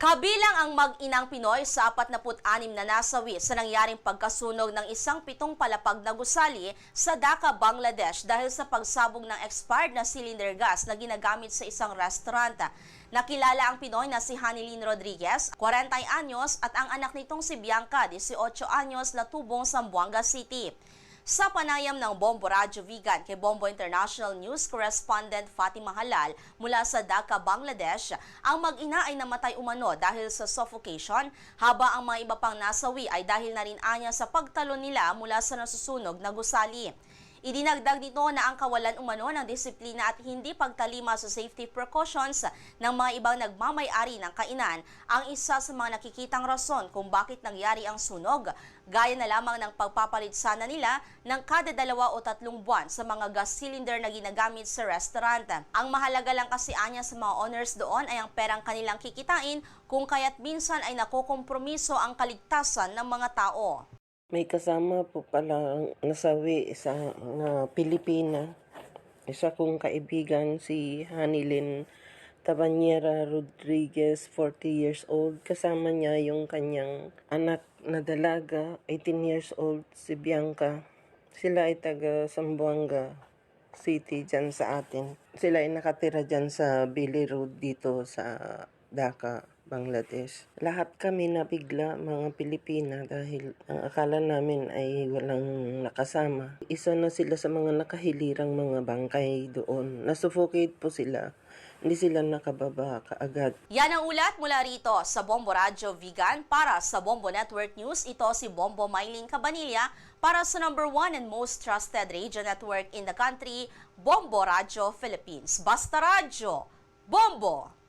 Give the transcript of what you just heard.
Kabilang ang mag-inang Pinoy sa 46 na nasawi sa nangyaring pagkasunog ng isang 7 palapag na gusali sa Dhaka, Bangladesh dahil sa pagsabog ng expired na cylinder gas na ginagamit sa isang restaurant. Nakilala ang Pinoy na si Hanilyn Rodriguez, 40 anyos, at ang anak nitong si Bianca, 18 anyos, na tubong sa Zamboanga City. Sa panayam ng Bombo Radyo Vigan kay Bombo International News Correspondent Fatima Halal mula sa Dhaka, Bangladesh, ang mag-ina ay namatay umano dahil sa suffocation, habang ang mga iba pang nasawi ay dahil na rin anya sa pagtalon nila mula sa nasusunog na gusali. Idinagdag nito na ang kawalan umano ng disiplina at hindi pagtalima sa safety precautions ng mga ibang nagmamay-ari ng kainan ang isa sa mga nakikitang rason kung bakit nangyari ang sunog, gaya na lamang ng pagpapalit sana nila ng kada 2 o 3 buwan sa mga gas cylinder na ginagamit sa restaurant. Ang mahalaga lang kasi anya sa mga owners doon ay ang perang kanilang kikitain, kung kaya't minsan ay nakokompromiso ang kaligtasan ng mga tao. May kasama po palang nasawi sa Pilipina. Isa kong kaibigan, si Hanilyn Tabanera Rodriguez, 40 years old. Kasama niya yung kanyang anak na dalaga, 18 years old, si Bianca. Sila ay taga Zamboanga City dyan sa atin. Sila ay nakatira dyan sa Billy Road dito sa Dhaka, Bangladesh. Lahat kami nabigla, mga Pilipina, dahil ang akala namin ay walang nakasama. Isa na sila sa mga nakahilirang mga bangkay doon. Nasuffocate po sila. Hindi sila nakababa kaagad. Yan ang ulat mula rito sa Bombo Radyo Vigan. Para sa Bombo Network News, ito si Bombo Maylin Cabanilla para sa number 1 and most trusted radio network in the country, Bombo Radyo Philippines. Basta Radyo, Bombo!